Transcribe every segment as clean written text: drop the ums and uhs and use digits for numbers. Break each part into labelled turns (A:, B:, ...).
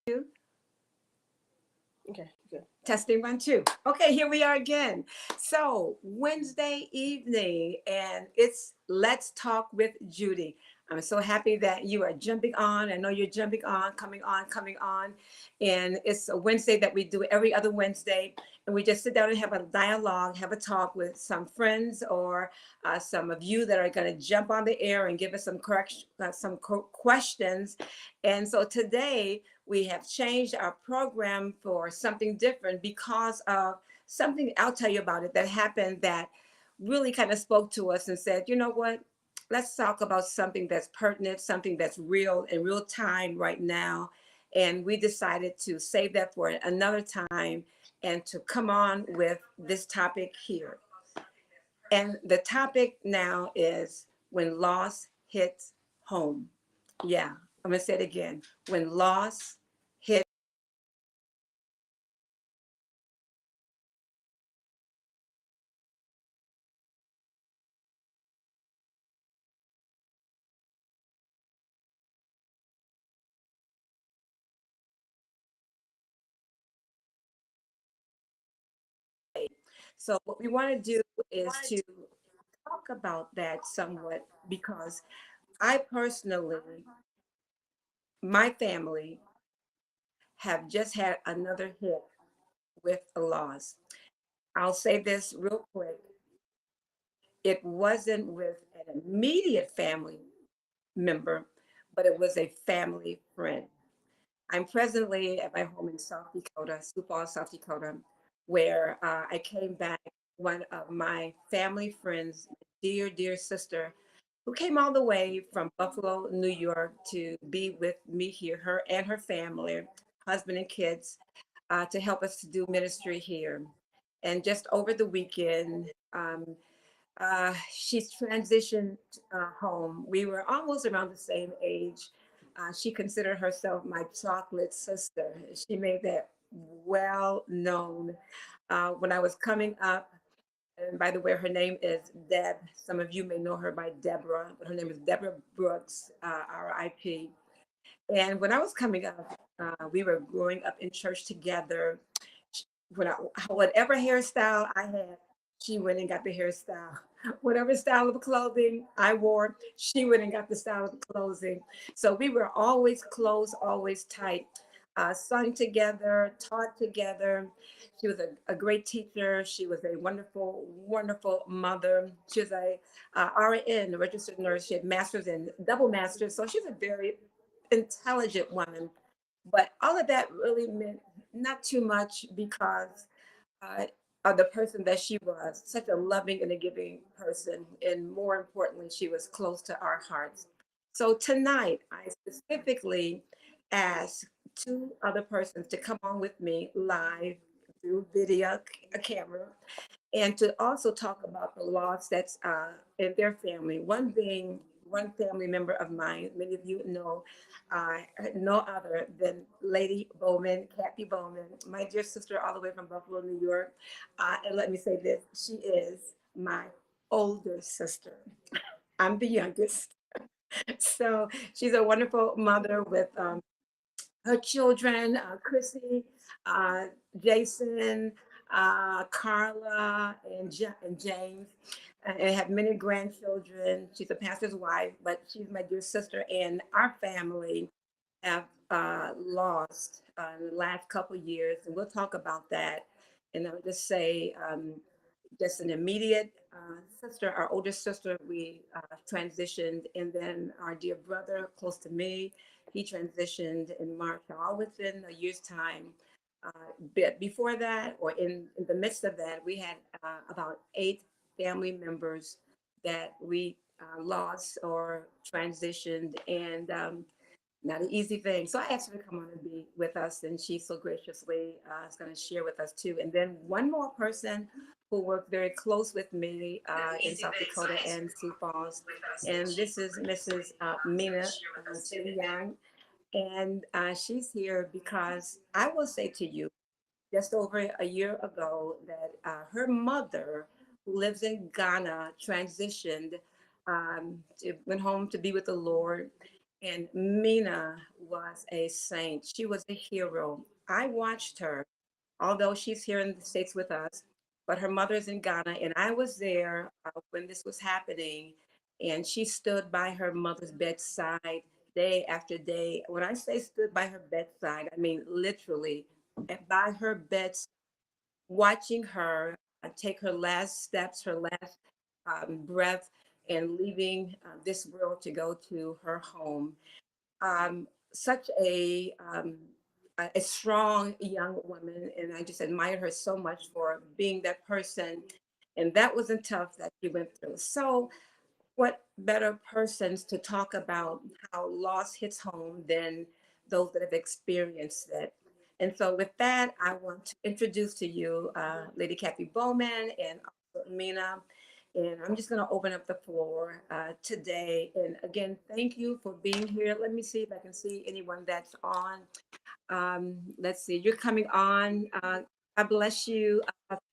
A: Two.
B: Okay, good.
A: Testing 1 2. Okay, here we are again. So Wednesday evening, and it's Let's Talk with Judy. I'm so happy that you are jumping on. I know you're jumping on, coming on, coming on. And it's a Wednesday that we do every other Wednesday. And we just sit down and have a dialogue, have a talk with some friends or some of you that are going to jump on the air and give us questions. And so today, we have changed our program for something different because of something I'll tell you about it that happened that really kind of spoke to us and said, you know what? Let's talk about something that's pertinent, something that's real in real time right now. And we decided to save that for another time and to come on with this topic here. And the topic now is when loss hits home. Yeah, I'm going to say it again. When loss hits So what we want to do is to talk about that somewhat because I personally, my family have just had another hit with a loss. I'll say this real quick. It wasn't with an immediate family member, but it was a family friend. I'm presently at my home in South Dakota, Sioux Falls, South Dakota, where I came back. One of my family friends, dear, dear sister, who came all the way from Buffalo, New York, to be with me here, her and her family, husband and kids, to help us to do ministry here. And just over the weekend, she's transitioned home. We were almost around the same age. She considered herself my chocolate sister. She made that well known when I was coming up. And by the way, her name is Deb. Some of you may know her by Deborah, but her name is Deborah Brooks, RIP. And when I was coming up, we were growing up in church together. When I, whatever hairstyle I had, she went and got the hairstyle. Whatever style of clothing I wore, she went and got the style of clothing. So we were always close, always tight. Sung together, taught together. She was a great teacher. She was a wonderful, wonderful mother. She was a RN, a registered nurse. She had masters and double masters. So she's a very intelligent woman. But all of that really meant not too much because uh, of the person that she was, such a loving and a giving person. And more importantly, she was close to our hearts. So tonight, I specifically asked two other persons to come on with me live through video, a camera, and to also talk about the loss that's in their family. One being one family member of mine, many of you know, uh, no other than Lady Bowman, Kathy Bowman, my dear sister, all the way from Buffalo, New York. And let me say this: she is my older sister. I'm the youngest, so she's a wonderful mother with her children, Chrissy, uh, Jason, Carla, and James, and have many grandchildren. She's a pastor's wife, but she's my dear sister, and our family have lost in the last couple of years, and we'll talk about that. And I'll just say, just an immediate sister, our older sister, we transitioned, and then our dear brother, close to me, he transitioned in March, all within a year's time. Uh, but before that, or in the midst of that, we had about 8 family members that we lost or transitioned, and not an easy thing. So I asked her to come on and be with us, and she so graciously is going to share with us too. And then one more person who worked very close with me in South Dakota and Sioux Falls, and this is Mrs. Mina Young, and she's here because I will say to you, just over a year ago, that her mother, who lives in Ghana, transitioned, went home to be with the Lord. And Mina was a saint. She was a hero. I watched her, although she's here in the States with us, but her mother's in Ghana. And I was there when this was happening. And she stood by her mother's bedside day after day. When I say stood by her bedside, I mean literally by her bedside, watching her take her last steps, her last breath, and leaving this world to go to her home. Such a strong young woman, and I just admired her so much for being that person. And that wasn't tough that she went through. So what better persons to talk about how loss hits home than those that have experienced it? And so, with that, I want to introduce to you Lady Kathy Bowman and also Mina. And I'm just going to open up the floor today. And again, thank you for being here. Let me see if I can see anyone that's on. Let's see, you're coming on. God bless you,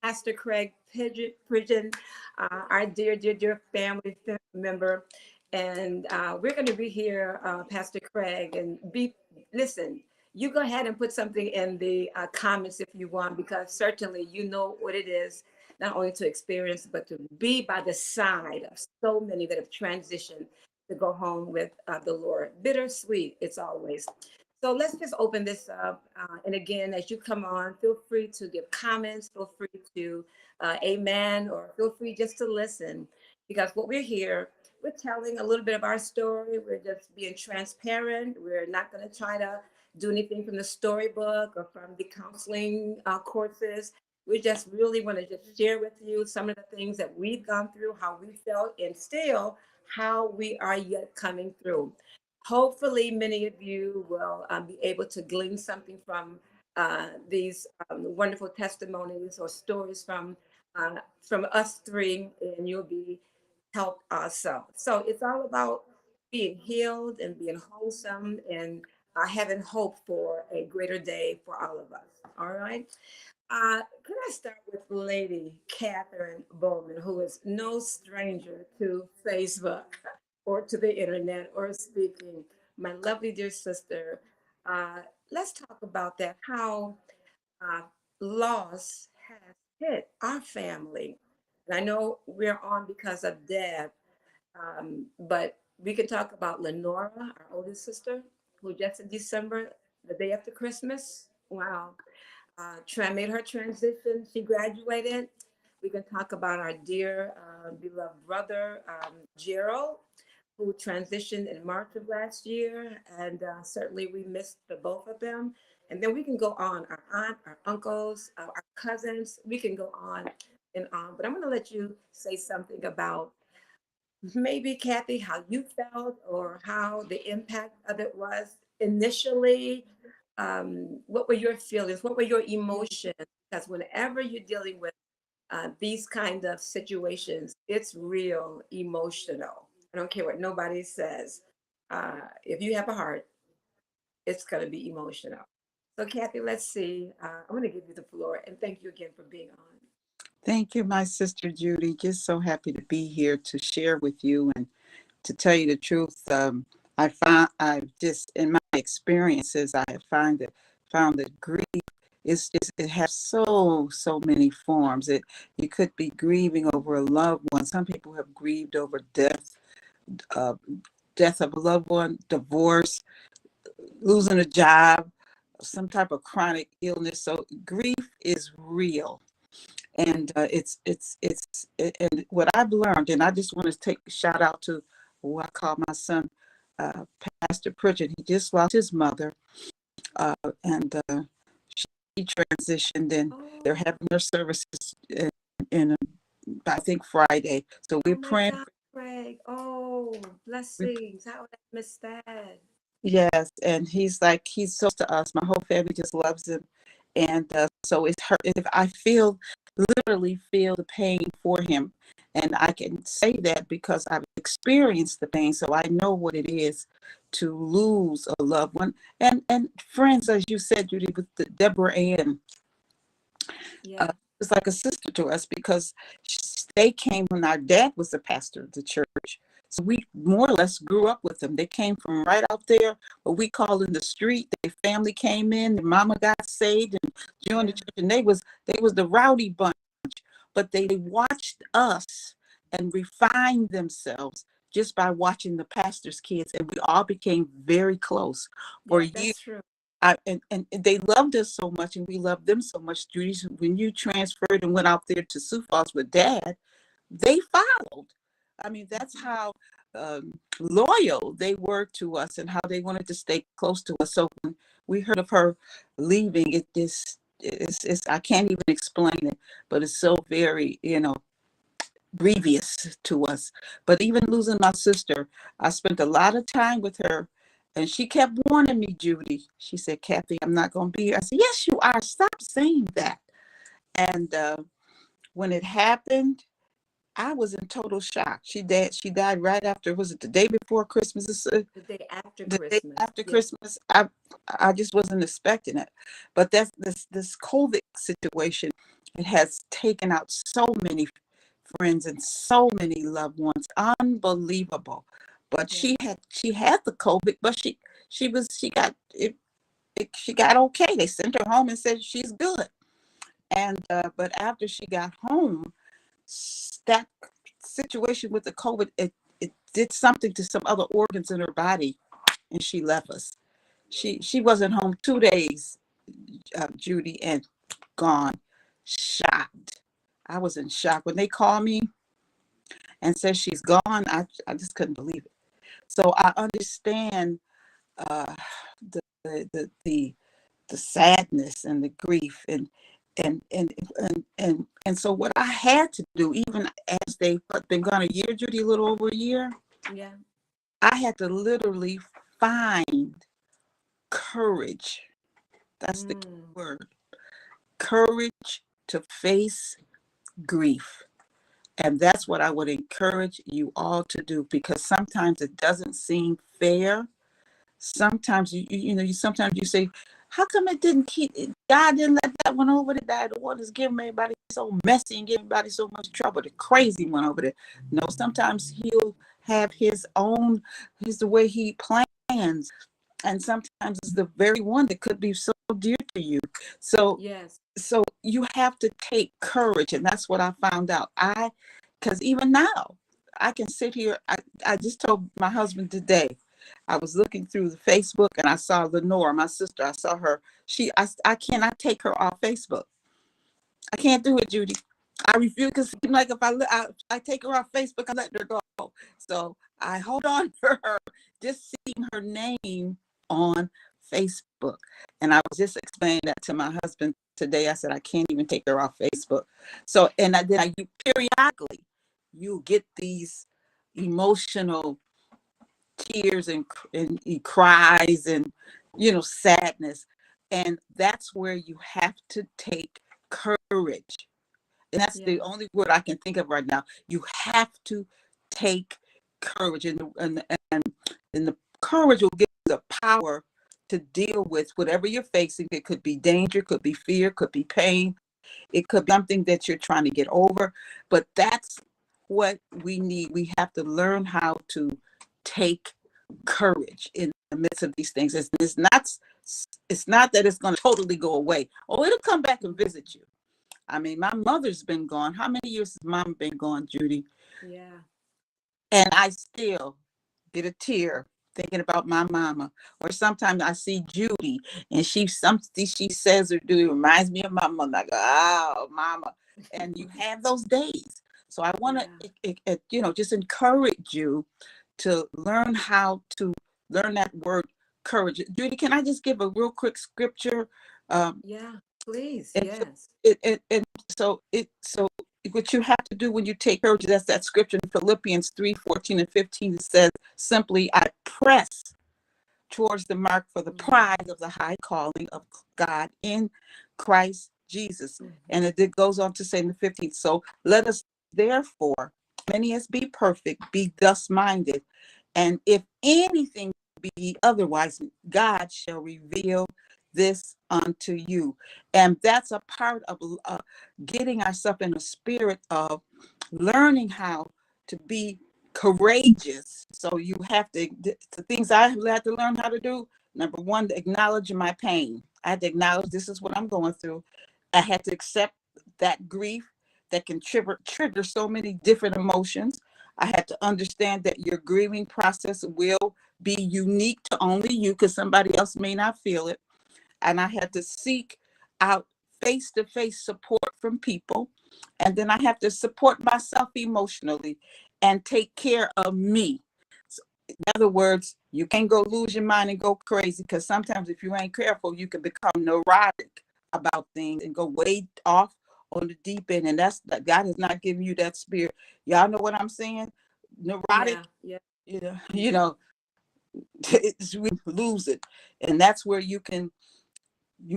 A: Pastor Craig Pridgeon, our dear family member. And we're going to be here, Pastor Craig, and listen, you go ahead and put something in the comments if you want, because certainly you know what it is, not only to experience, but to be by the side of so many that have transitioned to go home with the Lord. Bittersweet, it's always. So let's just open this up. And again, as you come on, feel free to give comments, feel free to amen, or feel free just to listen. Because what we're here, we're telling a little bit of our story. We're just being transparent. We're not going to try to do anything from the storybook or from the counseling courses. We just really want to just share with you some of the things that we've gone through, how we felt, and still how we are yet coming through. Hopefully, many of you will be able to glean something from these wonderful testimonies or stories from us three, and you'll be helped also. So it's all about being healed and being wholesome and having hope for a greater day for all of us. All right. Could I start with Lady Catherine Bowman, who is no stranger to Facebook or to the internet or speaking? My lovely dear sister, uh, let's talk about that. How uh, loss has hit our family. And I know we're on because of Deb, but we can talk about Lenora, our oldest sister, who just in December, the day after Christmas. Wow, made her transition. She graduated. We can talk about our dear, beloved brother, Gerald, who transitioned in March of last year. And certainly we missed the both of them. And then we can go on our aunt, our uncles, our cousins. We can go on and on. But I'm going to let you say something about maybe, Kathy, how you felt or how the impact of it was initially. What were your feelings? What were your emotions? Because whenever you're dealing with these kind of situations, it's real emotional. I don't care what nobody says. If you have a heart, it's going to be emotional. So, Kathy, let's see. I'm going to give you the floor and thank you again for being on.
B: Thank you, my sister Judy. Just so happy to be here to share with you. And to tell you the truth, I've just in my experiences, I have found that grief is just it has so many forms. It You could be grieving over a loved one. Some people have grieved over uh, death of a loved one, divorce, losing a job, some type of chronic illness. So grief is real. And and what I've learned, and I just want to take a shout out to who I call my son, uh, Pastor Pritchard. He just lost his mother, and she transitioned, and they're
A: Oh,
B: having their services in I think Friday. So
A: oh
B: we're
A: my
B: praying.
A: God, Craig. Oh, blessings. How would I miss that?
B: Yes, and he's so to us. My whole family just loves him, and so it's hurt. If I literally feel the pain for him, and I can say that because I've experienced the pain, so I know what it is to lose a loved one. And friends, as you said, Judy, with Deborah Ann,
A: Yeah.
B: was like a sister to us because they came when our dad was the pastor of the church. So we more or less grew up with them. They came from right out there, what we call in the street. Their family came in, their mama got saved and joined the
A: Yeah.
B: church, and they was the rowdy bunch, but they watched us and refined themselves just by watching the pastor's kids, and we all became very close for
A: Yeah,
B: years.
A: that's true.
B: And they loved us so much, and we loved them so much. Judy, when you transferred and went out there to Sioux Falls with Dad, they followed. I mean, that's
A: Mhm.
B: how loyal they were to us and how they wanted to stay close to us. So when we heard of her leaving, it's I can't even explain it, but it's so very, grievous to us. But even losing my sister, I spent a lot of time with her. And she kept warning me, Judy. She said, Kathy, I'm not going to be here. I said, yes, you are. Stop saying that. And when it happened, I was in total shock. She died right after, was it the day before Christmas?
A: The day after
B: The day
A: Christmas.
B: after
A: Yeah.
B: Christmas. I just wasn't expecting it. But that's this COVID situation. It has taken out so many friends and so many loved ones. Unbelievable. But
A: Yeah.
B: she had the COVID, but she got it, she got okay. They sent her home and said she's good. And but after she got home, that situation with the COVID, it did something to some other organs in her body, and she left us. She wasn't home 2 days, Judy, and gone. Shocked. I was in shock when they called me and said she's gone. I just couldn't believe it. So I understand uh, the, the sadness and the grief and so what I had to do, even as they've been gone a year, Judy, a little over a year,
A: Yeah.
B: I had to literally find courage. That's the key
A: Mm.
B: word. Courage to face grief. And that's what I would encourage you all to do, because sometimes it doesn't seem fair. Sometimes you sometimes you say, how come it didn't keep it? God didn't let that one over there die. The one that's giving everybody so messy and giving everybody so much trouble, the crazy one over there. No, sometimes he'll have his own, his the way he plans. And sometimes it's the very one that could be so dear to you. So
A: Yes.
B: you have to take courage, and that's what I found out. Because even now I can sit here. I just told my husband today, I was looking through the Facebook and I saw Lenore, my sister. I saw her. I cannot take her off Facebook. I can't do it, Judy. I refuse, because like if I take her off Facebook, I let her go. So I hold on for her, just seeing her name on Facebook. And I was just explaining that to my husband today. I said I can't even take her off Facebook. So you periodically you get these emotional tears and cries and sadness, and that's where you have to take courage, and that's
A: Yeah.
B: the only word I can think of right now. You have to take courage, and the courage will give you the power to deal with whatever you're facing. It could be danger, could be fear, could be pain, it could be something that you're trying to get over. But that's what we need. We have to learn how to take courage in the midst of these things. It's not that it's going to totally go away. Oh, it'll come back and visit you. I mean, my mother's been gone. How many years has mom been gone, Judy?
A: Yeah.
B: And I still get a tear thinking about my mama. Or sometimes I see Judy and something she says or do, it reminds me of my mother. I go, oh, mama. And you have those days. So I want
A: Yeah.
B: to, just encourage you to learn how to learn that word courage. Judy, can I just give a real quick scripture? Um,
A: Yeah. Please.
B: and so
A: Yes.
B: so what you have to do when you take courage, that's that scripture in Philippians 3:14 and 15. It says simply, I press towards the mark for the
A: Mm.
B: prize of the high calling of God in Christ Jesus.
A: Mhm.
B: And it goes on to say in the 15th, so let us therefore, many as be perfect, be thus minded. And if anything be otherwise, God shall reveal this unto you. And that's a part of getting ourselves in a spirit of learning how to be courageous. So you have to, the things I had to learn how to do. Number one, to acknowledge my pain. I had to acknowledge this is what I'm going through. I had to accept that grief that can trigger so many different emotions. I had to understand that your grieving process will be unique to only you because somebody else may not feel it. And I had to seek out face to face support from people. And then I have to support myself emotionally and take care of me. So, in other words, you can't go lose your mind and go crazy because sometimes if you ain't careful, you can become neurotic about things and go way off on the deep end. And that's that God is not giving you that spirit. Y'all know what I'm saying? Neurotic,
A: Yeah, yeah.
B: you know, it's, we lose it. And that's where you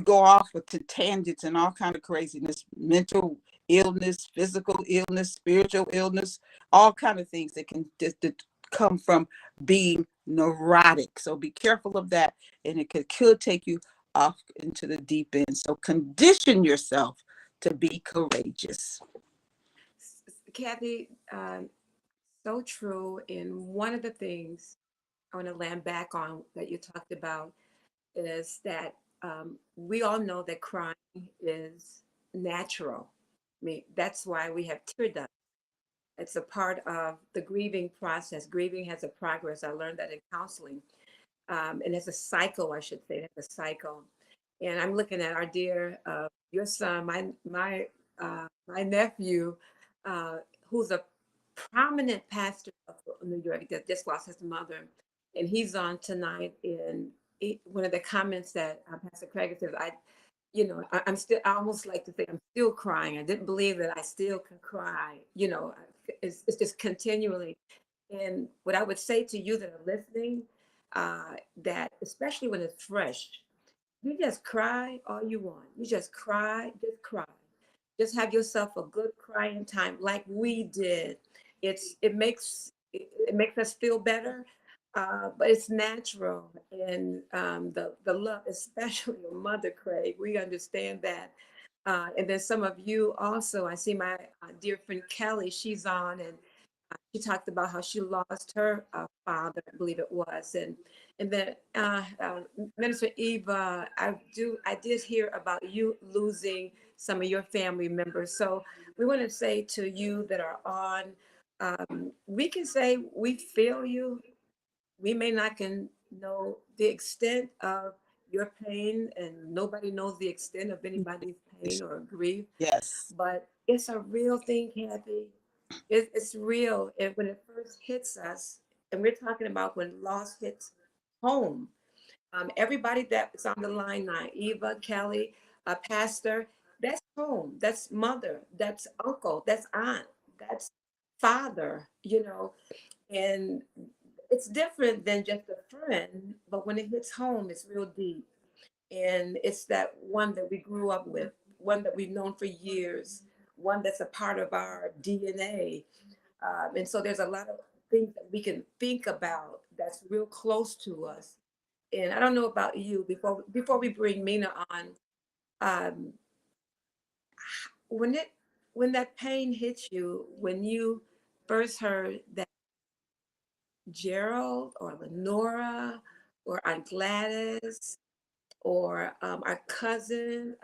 B: go off with tangents and all kind of craziness, mental illness, physical illness, spiritual illness, all kind of things that can just come from being neurotic. So be careful of that, and it could take you off into the deep end. So condition yourself to be courageous.
A: Kathy, so true. And one of the things I want to land back on that you talked about is that we all know that crying is natural. I mean, that's why we have tear ducts. It's a part of the grieving process. Grieving has a progress. I learned that in counseling. And it's a cycle, I should say. It's a cycle. And I'm looking at our dear, your son, my nephew, uh, who's a prominent pastor of New York that just lost his mother, and he's on tonight. And one of the comments that Pastor Craig says, I'm still. I almost like to say I'm still crying. I didn't believe that I still can cry. It's just continually. And what I would say to you that are listening, that especially when it's fresh, you just cry all you want. You just cry, just cry. Just have yourself a good crying time like we did. It makes us feel better, but it's natural. And the love, especially your mother, Craig, we understand that. And then some of you also, I see my dear friend Kelly, she's on, and she talked about how she lost her father, I believe it was, and then Minister Eva, I did hear about you losing some of your family members. So we want to say to you that are on, we can say we feel you. We may not can know the extent of your pain, and nobody knows the extent of anybody's pain or grief,
B: Yes.
A: but it's a real thing, Kathy. It's real. And when it first hits us, and we're talking about when loss hits home, everybody that's on the line now, Eva, Kelly, Pastor, that's home. That's mother. That's uncle. That's aunt. That's father, and it's different than just a friend, but when it hits home, it's real deep. And it's that one that we grew up with, one that we've known for years, one that's a part of our DNA. And so there's a lot of things that we can think about that's real close to us. And I don't know about you, before we bring Mina on, um, when it when that pain hits you, when you first heard that Gerald or Lenora or Aunt Gladys or our cousin,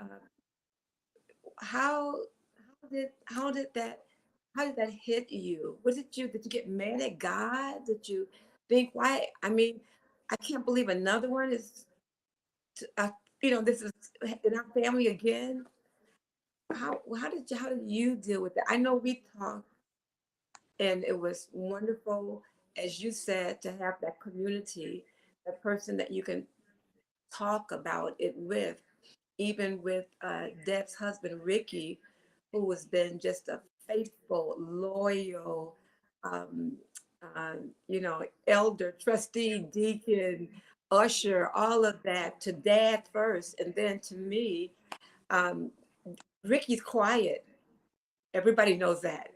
A: how how did that hit you? What did you get mad at God? Did you think why? I mean, I can't believe another one is, this is in our family again. How did you deal with that? I know we talked, and it was wonderful, as you said, to have that community, that person that you can talk about it with, even with Deb's husband, Ricky, who has been just a faithful, loyal, um, elder, trustee, deacon, usher, all of that to Dad first, and then to me. Um, Ricky's quiet. Everybody knows that.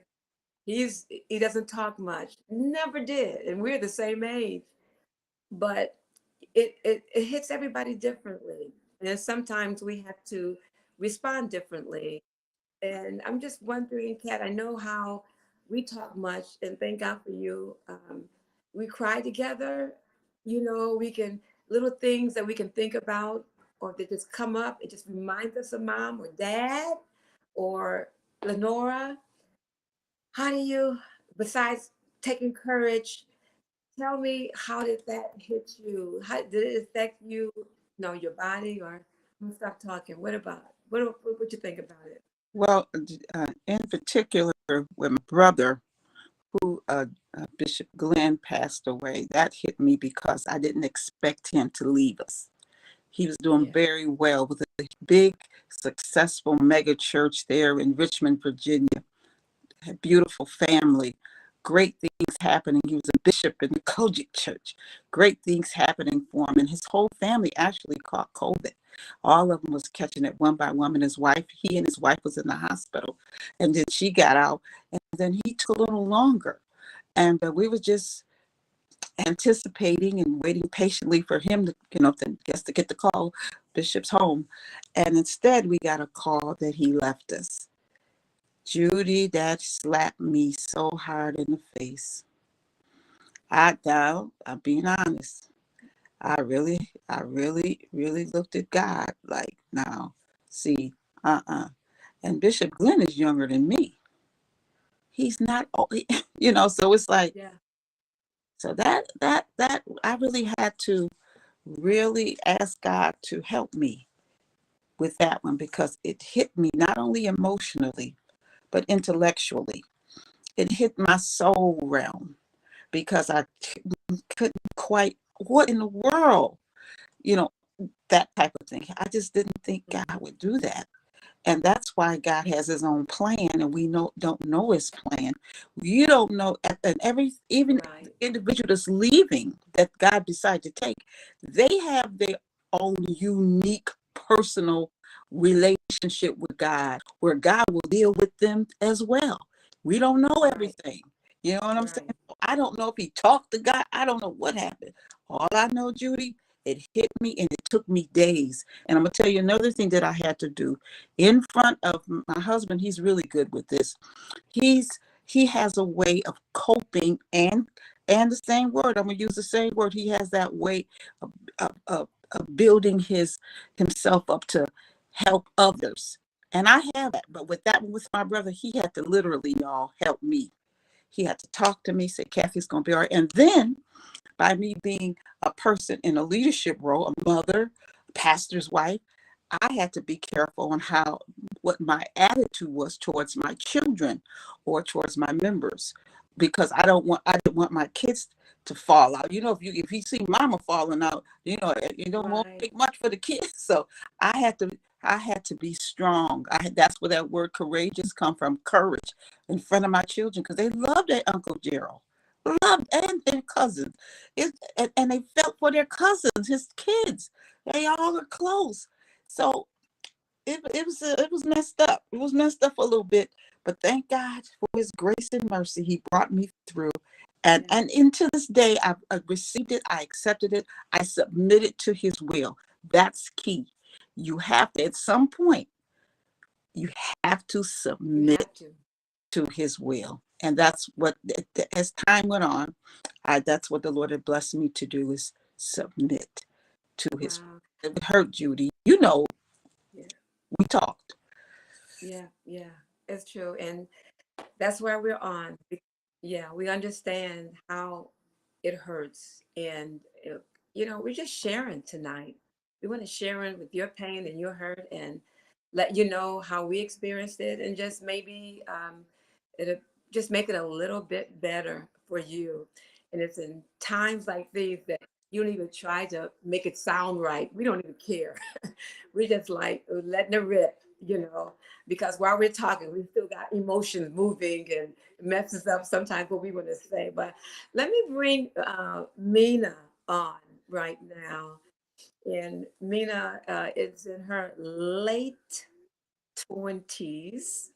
A: He doesn't talk much. Never did, and we're the same age. But it hits everybody differently, and sometimes we have to respond differently. And I'm just wondering, Kat, I know how we talk much, and thank God for you. We cry together. We can little things that we can think about or that just come up. It just reminds us of mom or dad or Lenora. How do you, besides taking courage, tell me how did that hit you? How did it affect you? No, your body or I'm gonna stop talking. What about what you think about it?
B: Well, in particular, with my brother, who Bishop Glenn passed away, that hit me because I didn't expect him to leave us. He was doing
A: Yeah.
B: very well with a big, successful mega church there in Richmond, Virginia. A beautiful family, great things happening. He was a bishop in the Kojic church. Great things happening for him. And his whole family actually caught COVID. All of them was catching it one by one. And he and his wife was in the hospital. And then she got out. And then he took a little longer. And we were just anticipating and waiting patiently for him to, to get the call, Bishop's home. And instead, we got a call that he left us. Judy, that slapped me so hard in the face. I'm being honest. I really looked at God like, now, see, And Bishop Glenn is younger than me. He's not, so it's like,
A: Yeah.
B: so that I really had to really ask God to help me with that one because it hit me not only emotionally, but intellectually. It hit my soul realm because I couldn't quite, what in the world, you know, that type of thing. I just didn't think God would do that. And that's why God has his own plan and we don't know his plan. You don't know, and even the
A: Right.
B: individual that's leaving that God decided to take, they have their own unique personal relationship with God where God will deal with them as well. We don't know
A: Right.
B: everything. You know what I'm saying?
A: Right.
B: I don't know if he talked to God. I don't know what happened. All I know, Judy, it hit me and it took me days. And I'm going to tell you another thing that I had to do in front of my husband. He's really good with this. He's he has a way of coping and the same word. I'm gonna use the same word. He has that way of building himself up to help others. And I have that, but with my brother, he had to literally, y'all, help me. He had to talk to me, say, Kathy's gonna be all right. And then by me being a person in a leadership role, a mother, a pastor's wife, I had to be careful on what my attitude was towards my children or towards my members, because I didn't want my kids to fall out. If you see mama falling out, you don't want to
A: Right.
B: take much for the kids. So I had to I had to be strong. That's where that word courageous come from, courage in front of my children, because they loved their Uncle Gerald, loved and their cousins. And they felt for their cousins, his kids. They all are close. So it was messed up. It was messed up a little bit, but thank God for his grace and mercy. He brought me through. And
A: Yeah.
B: and into this day, I received it, I accepted it, I submitted to his will. That's key. You have to, at some point, you have to
A: You
B: submit
A: have to.
B: to his will. And that's what, as time went on, that's what the Lord had blessed me to do, is submit to his.
A: Wow.
B: It hurt, Judy.
A: Yeah.
B: We talked.
A: Yeah. Yeah. It's true. And that's where we're on. Yeah, we understand how it hurts. And, we're just sharing tonight. We want to share it with your pain and your hurt and let you know how we experienced it and just maybe it'll just make it a little bit better for you. And it's in times like these that you don't even try to make it sound right. We don't even care. We just like letting it rip, because while we're talking, we still got emotions moving and it messes up sometimes what we want to say. But let me bring Mina on right now. And Mina is in her late 20s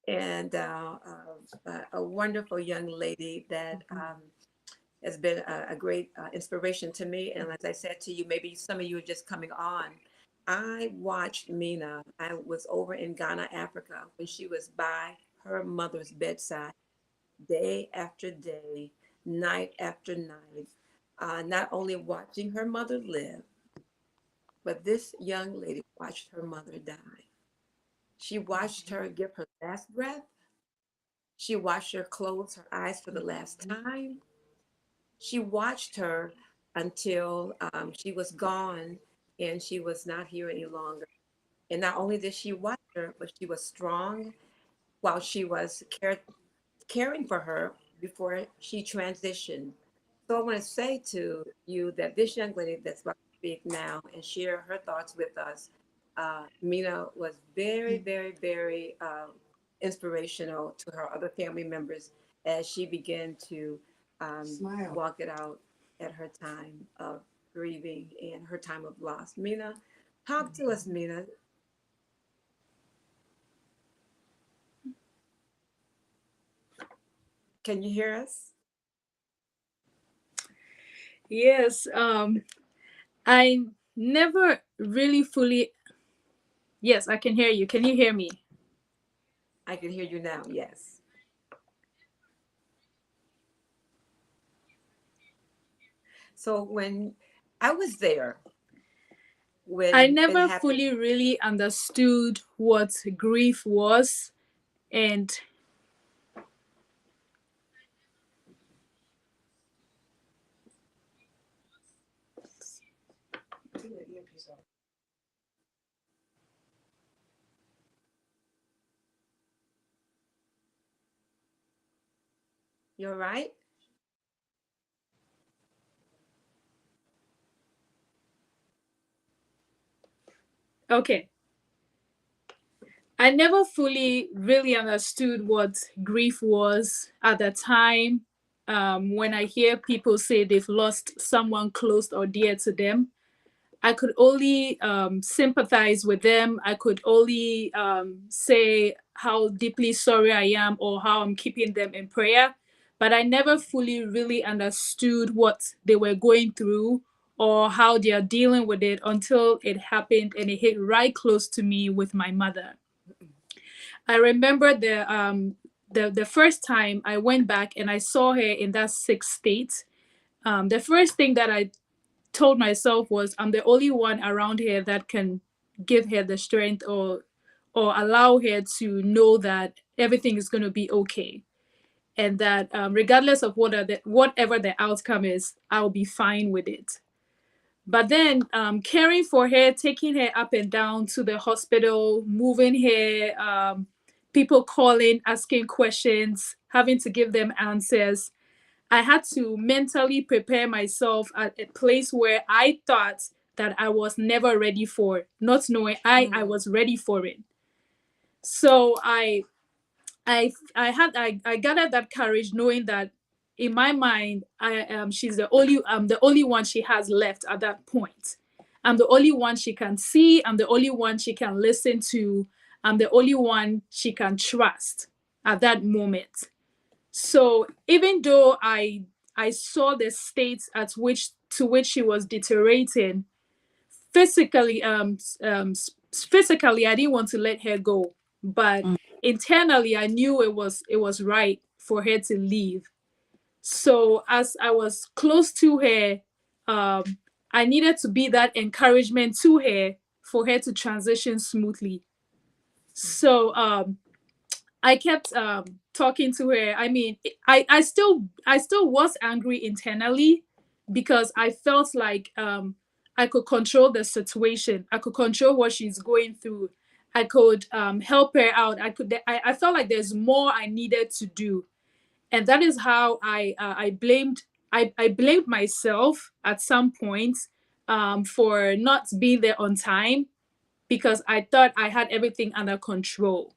A: and a wonderful young lady that has been a great inspiration to me. And as I said to you, maybe some of you are just coming on. I watched Mina. I was over in Ghana, Africa, when she was by her mother's bedside. day after day, night after night, not only watching her mother live, but this young lady watched her mother die. She watched her give her last breath. She watched her close her eyes for the last time. She watched her until she was gone and she was not here any longer. And not only did she watch her, but she was strong while she was caring for her before she transitioned. So I want to say to you that this young lady that's about to speak now and share her thoughts with us, Mina was very, very, very inspirational to her other family members as she began to walk it out at her time of grieving and her time of loss. Mina, talk to us, Mina. Can you hear us?
C: Yes, I never really fully. Yes, I can hear you. Can you hear me?
A: I can hear you now. Yes. So when I was there
C: I
A: when it
C: never
A: happened,
C: fully really understood what grief was, and
A: you're right.
C: okay, I never fully really understood what grief was at the time. When I hear people say they've lost someone close or dear to them, I could only sympathize with them. I could only say how deeply sorry I am or how I'm keeping them in prayer. But I never fully really understood what they were going through or how they are dealing with it until it happened and it hit right close to me with my mother. I remember the first time I went back and I saw her in that sick state. The first thing that I told myself was I'm the only one around here that can give her the strength or allow her to know that everything is going to be okay and that regardless of whatever the outcome is, I'll be fine with it. But then caring for her, taking her up and down to the hospital, moving her, people calling, asking questions, having to give them answers, I had to mentally prepare myself at a place where I thought that I was never ready for, not knowing I
A: Mm,
C: was ready for it. So I gathered that courage knowing that in my mind I'm the only one she has left at that point. I'm the only one she can see, I'm the only one she can listen to, I'm the only one she can trust at that moment. So even though I saw the states at which to which she was deteriorating physically, physically I didn't want to let her go, but
B: Mm.
C: internally I knew it was right for her to leave. So as I was close to her, I needed to be that encouragement to her for her to transition smoothly. So I kept talking to her. I mean, I still was angry internally because I felt like I could control the situation. I could control what she's going through. I could help her out. I felt like there's more I needed to do, and that is how I blamed myself at some point for not being there on time because I thought I had everything under control.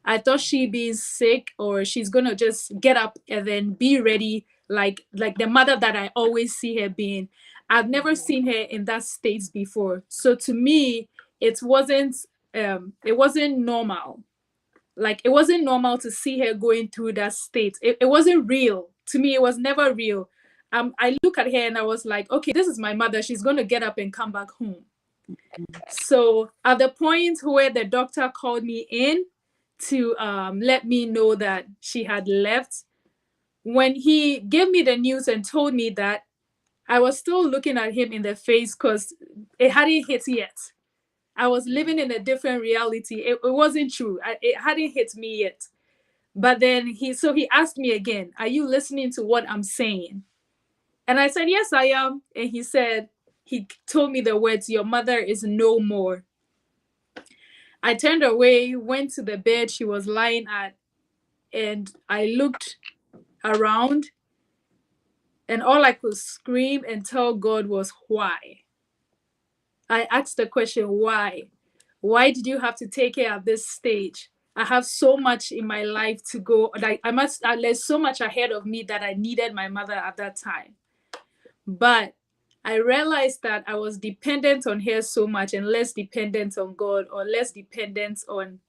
C: I thought she being sick or she's gonna just get up and then be ready like the mother that I always see her being. I've never
A: mhm,
C: seen her in that state before. So to me, it wasn't normal. Like it wasn't normal to see her going through that state. It wasn't real. To me, it was never real. I look at her and I was like, okay, this is my mother. She's gonna get up and come back home. So at the point where the doctor called me in to let me know that she had left, when he gave me the news and told me that, I was still looking at him in the face because it hadn't hit yet. I was living in a different reality. It wasn't true. It hadn't hit me yet. But then he asked me again, "Are you listening to what I'm saying?" And I said, "Yes, I am." And he told me the words, "Your mother is no more." I turned away, went to the bed she was lying at, and I looked around, and all I could scream and tell God was, "Why?" I asked the question, "Why? Why did you have to take her at this stage? I have so much in my life to go. Like there's so much ahead of me that I needed my mother at that time." But I realized that I was dependent on her so much and less dependent on God, or less dependent on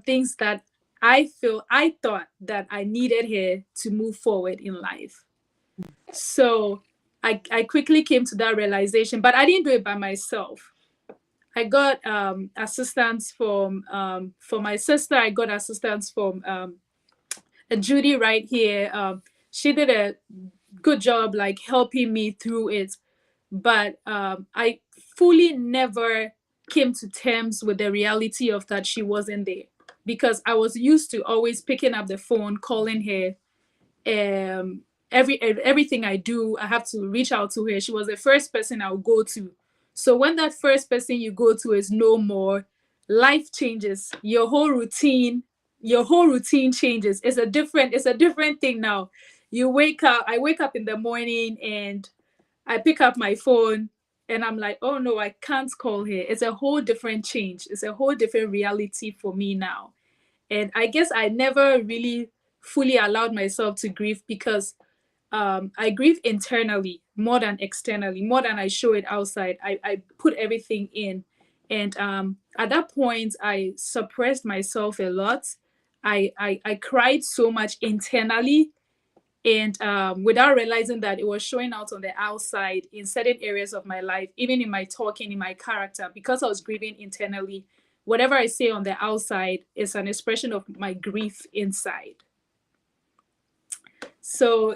C: things that I thought that I needed her to move forward in life. So I quickly came to that realization, but I didn't do it by myself. I got assistance from for my sister. I got assistance from Judy right here. She did a good job like helping me through it, but I fully never came to terms with the reality of that she wasn't there, because I was used to always picking up the phone, calling her. Everything I do, I have to reach out to her. She was the first person I would go to. So when that first person you go to is no more, life changes. Your whole routine changes. It's a different thing now. I wake up in the morning and I pick up my phone and I'm like, "Oh no, I can't call her." It's a whole different change. It's a whole different reality for me now. And I guess I never really fully allowed myself to grieve, because I grieve internally more than externally, more than I show it outside. I put everything in. And at that point, I suppressed myself a lot. I cried so much internally, and without realizing that it was showing out on the outside in certain areas of my life, even in my talking, in my character, because I was grieving internally. Whatever I say on the outside is an expression of my grief inside. So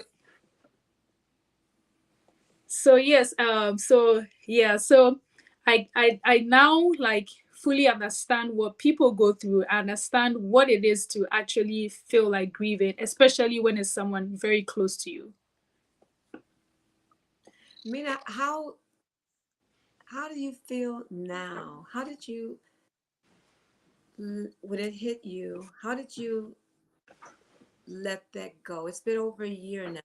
C: yes, so I now like fully understand what people go through. I understand what it is to actually feel like grieving, especially when it's someone very close to you.
A: Mina, how do you feel now? How did you when it hit you? How did you let that go? It's been over a year now.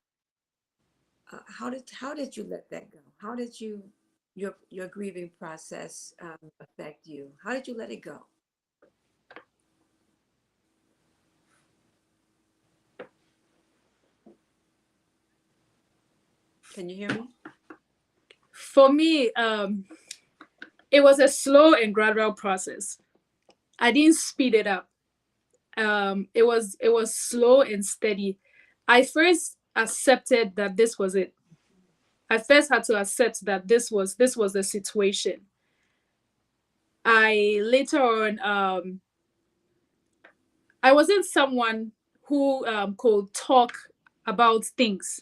A: How did you let that go? How did your grieving process affect you? How did you let it go? Can you hear me?
C: For me, it was a slow and gradual process. I didn't speed it up. It was slow and steady. I first accepted that this was it. I first had to accept that this was the situation. I later on, I wasn't someone who could talk about things.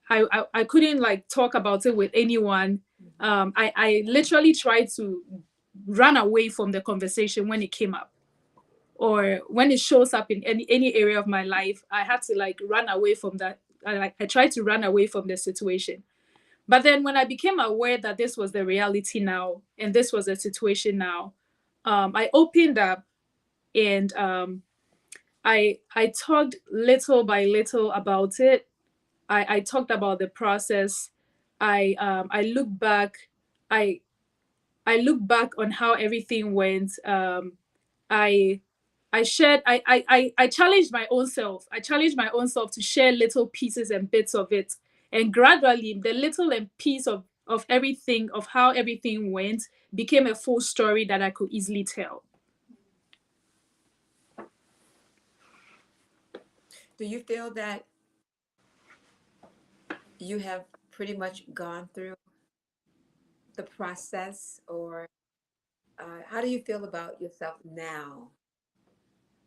C: I couldn't like talk about it with anyone. I literally tried to run away from the conversation when it came up, or when it shows up in any area of my life. I had to like run away from that. I tried to run away from the situation. But then when I became aware that this was the reality now and this was the situation now, I opened up, and I talked little by little about it. I talked about the process. I look back. I I look back on how everything went. I I shared. I challenged my own self. I challenged my own self to share little pieces and bits of it, and gradually, the little and piece of everything, of how everything went, became a full story that I could easily tell.
A: Do you feel that you have pretty much gone through the process, or how do you feel about yourself now?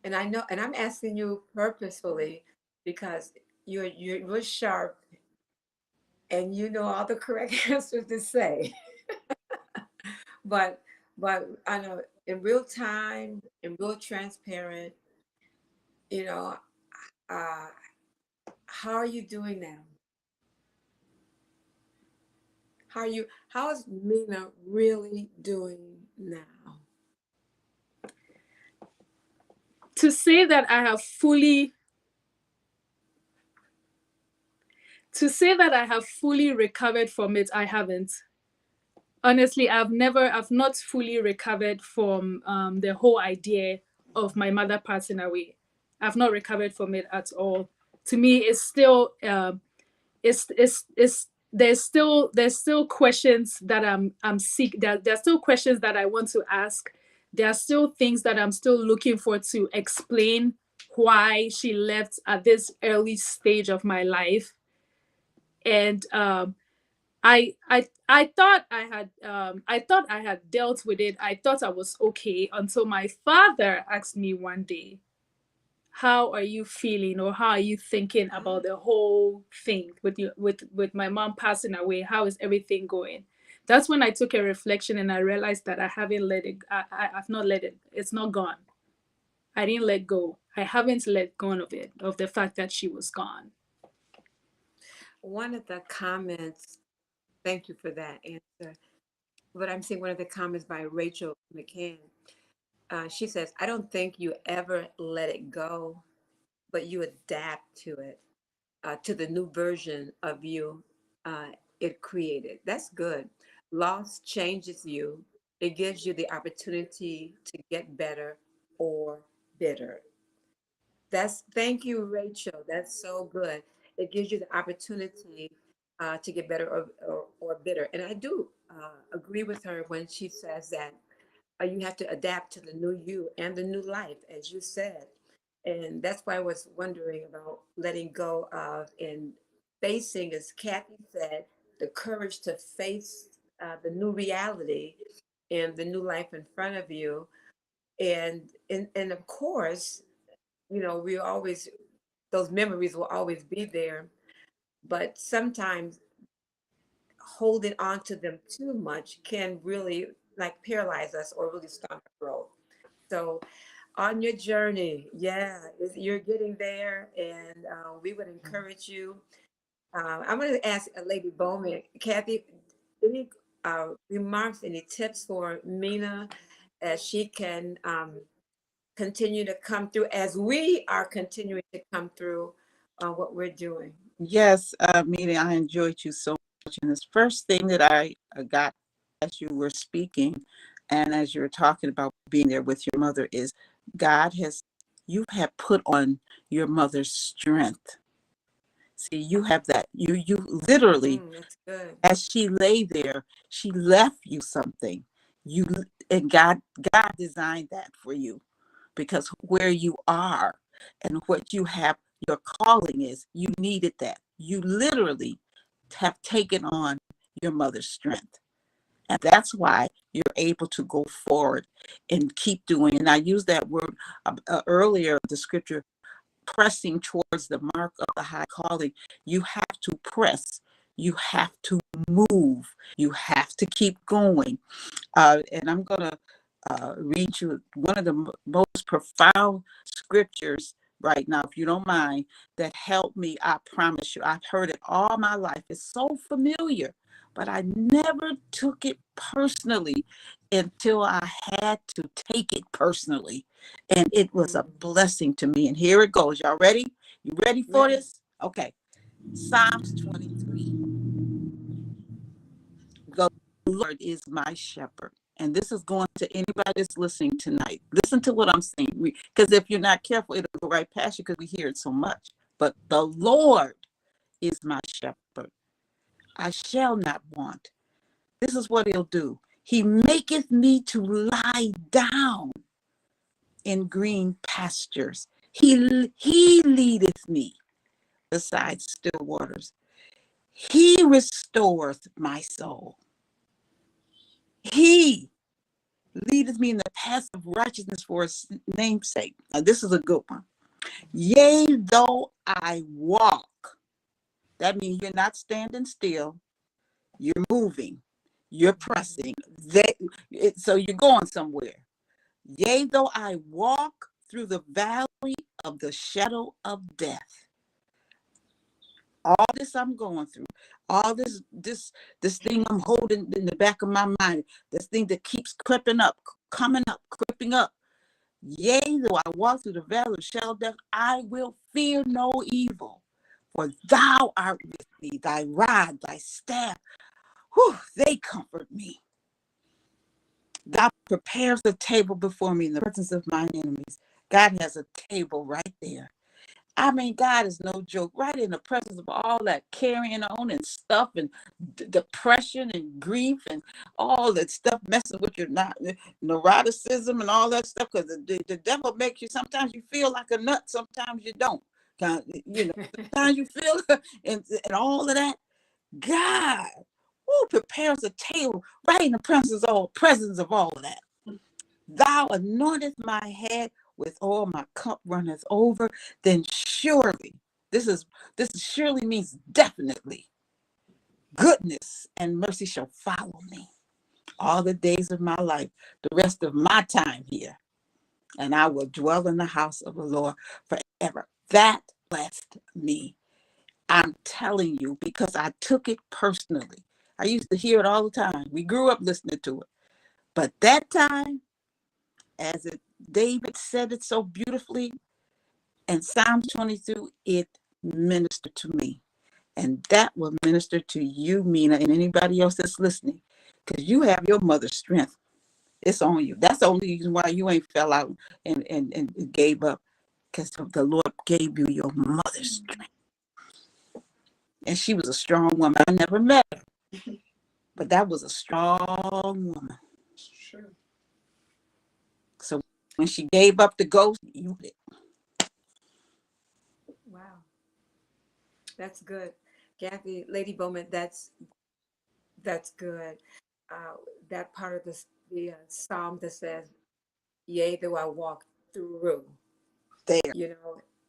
A: And I know, and I'm asking you purposefully because you're real sharp, and you know all the correct answers to say. But I know in real time, in real transparent, you know, uh, how are you doing now? How is Mina really doing now?
C: To say that I have fully recovered from it, I haven't. Honestly, I've not fully recovered from the whole idea of my mother passing away. I've not recovered from it at all. To me, it's still it's there's still questions that I'm seek there's still questions that I want to ask. There are still things that I'm still looking for to explain why she left at this early stage of my life. And I thought I had dealt with it. I thought I was okay until my father asked me one day, how are you feeling, or how are you thinking about the whole thing with you with my mom passing away? How is everything going? That's when I took a reflection and I realized that I haven't let it. I've not let it. It's not gone. I didn't let go. I haven't let go of it, of the fact that she was gone.
A: One of the comments, thank you for that answer. But I'm seeing one of the comments by Rachel McCann. She says, I don't think you ever let it go, but you adapt to the new version of you uh, it created. That's good. Loss changes you, it gives you the opportunity to get better or bitter. Thank you, Rachel. That's so good. It gives you the opportunity to get better or bitter. And I do agree with her when she says that you have to adapt to the new you and the new life, as you said. And that's why I was wondering about letting go of and facing, as Kathy said, the courage to face the new reality and the new life in front of you. And of course, we always, those memories will always be there, but sometimes holding on to them too much can really like paralyze us or really stop our growth. So on your journey, yeah, you're getting there, and we would encourage you. I'm going to ask Lady Bowman, Kathy, any remarks, any tips for Mina as she can continue to come through as we are continuing to come through what we're doing?
B: Yes, Mita, I enjoyed you so much. And this first thing that I got as you were speaking and as you were talking about being there with your mother is God has, you have put on your mother's strength. See, you have that. You literally,
A: That's good.
B: as she lay there, she left you something. You and God designed that for you because where you are and what you have, your calling is, you needed that. You literally have taken on your mother's strength. And that's why you're able to go forward and keep doing. And I used that word earlier, the scripture, pressing towards the mark of the high calling. You have to press. You have to move. You have to keep going. And I'm going to read you one of the most profound scriptures right now, if you don't mind, that helped me. I promise you, I've heard it all my life. It's so familiar, but I never took it personally until I had to take it personally. And it was a blessing to me. And here it goes. Y'all ready? You ready for
A: Ready?
B: this? Okay. Psalms 23. The Lord is my shepherd. And this is going to anybody that's listening tonight. Listen to what I'm saying. Because if you're not careful, it'll go right past you because we hear it so much. But the Lord is my shepherd. I shall not want. This is what he'll do. He maketh me to lie down in green pastures. He leadeth me beside still waters. He restoreth my soul. He leadeth me in the path of righteousness for his name's sake. Now, this is a good one. Yea, though I walk, that means you're not standing still, you're moving, you're pressing. So you're going somewhere. Yea, though I walk through the valley of the shadow of death. All this I'm going through, all this thing I'm holding in the back of my mind, this thing that keeps creeping up, coming up, creeping up. Yea, though I walk through the valley of shadow of death, I will fear no evil, for thou art with me, thy rod, thy staff, whew, they comfort me. Thou prepares a table before me in the presence of mine enemies. God has a table right there. I mean, God is no joke. Right in the presence of all that carrying on and stuff and depression and grief and all that stuff messing with your neuroticism and all that stuff, because the devil makes you, sometimes you feel like a nut, sometimes you don't. Sometimes you feel and all of that. God, who prepares a table right in the presence of all of that. Thou anointest my head with oil, my cup runneth over. Then surely, this surely means definitely, goodness and mercy shall follow me all the days of my life, the rest of my time here, and I will dwell in the house of the Lord forever. That blessed me. I'm telling you, because I took it personally. I used to hear it all the time. We grew up listening to it. But that time, David said it so beautifully, and Psalms 22, it ministered to me. And that will minister to you, Mina, and anybody else that's listening, because you have your mother's strength. It's on you. That's the only reason why you ain't fell out and gave up, because the Lord gave you your mother's strength. And she was a strong woman. I never met her, but that was a strong woman.
A: Sure.
B: So when she gave up the ghost, you did.
A: Wow. That's good. Kathy, Lady Bowman, that's good. Uh, that part of the psalm that says, "Yea, though I walk through,"
B: There.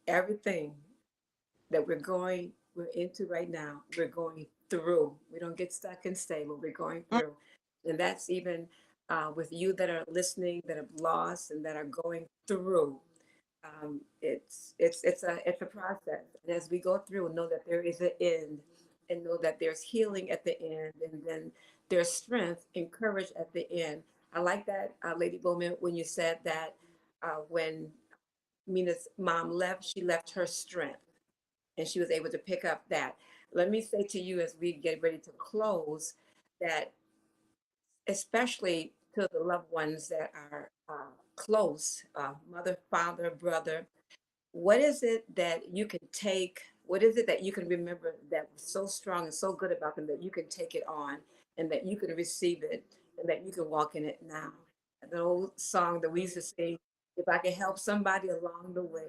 A: everything that we're into right now, we're going through. We don't get stuck and stay, but we're going through, and that's even with you that are listening, that have lost, and that are going through. It's a process, and as we go through, know that there is an end, and know that there's healing at the end, and then there's strength and courage at the end. I like that, Lady Bowman, when you said that when Mina's mom left, she left her strength, and she was able to pick up that. Let me say to you as we get ready to close that, especially to the loved ones that are close, mother, father, brother, what is it that you can take? What is it that you can remember that was so strong and so good about them that you can take it on and that you can receive it and that you can walk in it now? The old song that we used to sing, if I can help somebody along the way,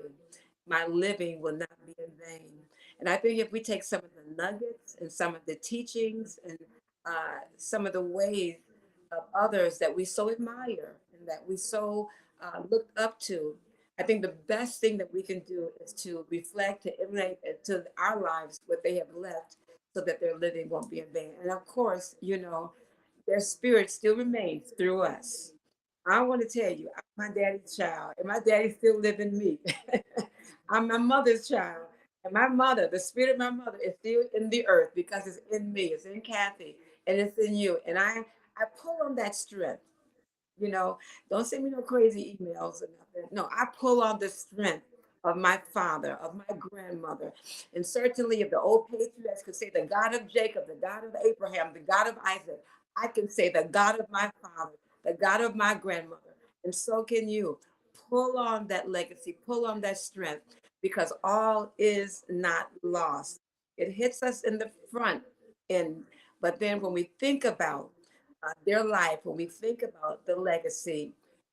A: my living will not be in vain. And I think if we take some of the nuggets and some of the teachings and some of the ways of others that we so admire and that we so look up to, I think the best thing that we can do is to reflect, to emulate to our lives what they have left so that their living won't be in vain. And of course, their spirit still remains through us. I want to tell you, I'm my daddy's child, and my daddy still lives in me. I'm my mother's child, and my mother, the spirit of my mother, is still in the earth because it's in me, it's in Kathy, and it's in you. And I pull on that strength. You know, don't send me no crazy emails or nothing. No, I pull on the strength of my father, of my grandmother. And certainly, if the old patriarchs could say the God of Jacob, the God of Abraham, the God of Isaac, I can say the God of my father, the God of my grandmother. And so can you. Pull on that legacy, pull on that strength, because all is not lost. It hits us in the front end. But then when we think about their life, when we think about the legacy,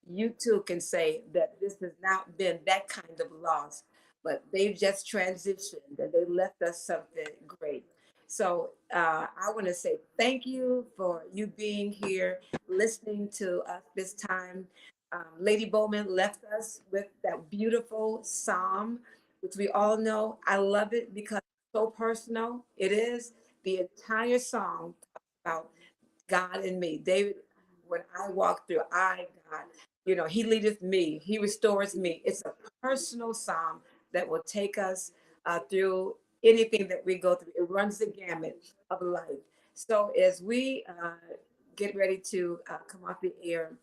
A: you too can say that this has not been that kind of loss, but they've just transitioned and they left us something great. So I want to say thank you for you being here, listening to us this time. Lady Bowman left us with that beautiful psalm which we all know. I love it because it's so personal. It is. The entire song talks about God in me. David, when I walk through, God, he leadeth me, he restores me. It's a personal psalm that will take us through anything that we go through. It runs the gamut of life. So as we get ready to come off the air,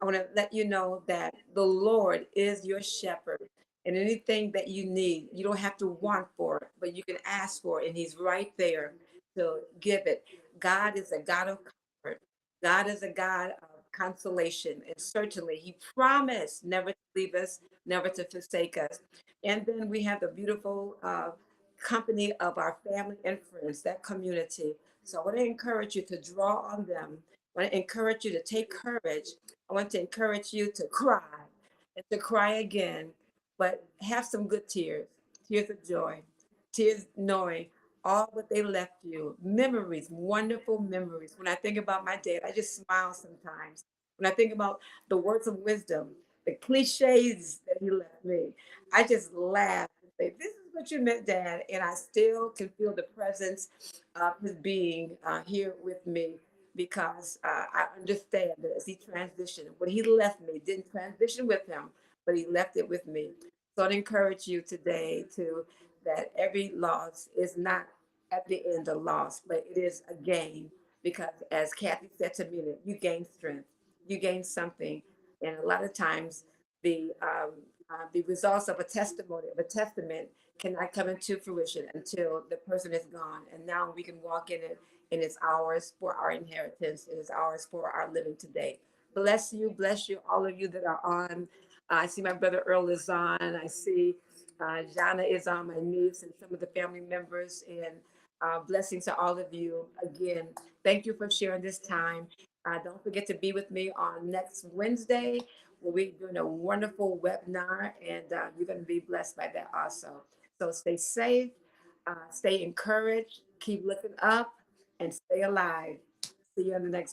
A: I want to let you know that the Lord is your shepherd. And anything that you need, you don't have to want for it, but you can ask for it, and He's right there to give it. God is a God of comfort. God is a God of consolation. And certainly, He promised never to leave us, never to forsake us. And then we have the beautiful company of our family and friends, that community. So I want to encourage you to draw on them. I want to encourage you to take courage. I want to encourage you to cry and to cry again, but have some good tears, tears of joy, tears knowing all what they left you, memories, wonderful memories. When I think about my dad, I just smile sometimes. When I think about the words of wisdom, the cliches that he left me, I just laugh and say, "This is what you meant, Dad." And I still can feel the presence of his being here with me because I understand that as he transitioned, what he left me didn't transition with him, but he left it with me. So I'd encourage you today to that every loss is not at the end a loss, but it is a gain because, as Kathy said to me, you gain strength, you gain something, and a lot of times the results of a testimony of a testament cannot come into fruition until the person is gone, and now we can walk in it, and it's ours for our inheritance. It is ours for our living today. Bless you, all of you that are on. I see my brother Earl is on. I see Jana is on, my niece, and some of the family members. And blessings to all of you. Again, thank you for sharing this time. Don't forget to be with me on next Wednesday. We'll be doing a wonderful webinar, and you're going to be blessed by that also. So stay safe, stay encouraged, keep looking up, and stay alive. See you on the next time.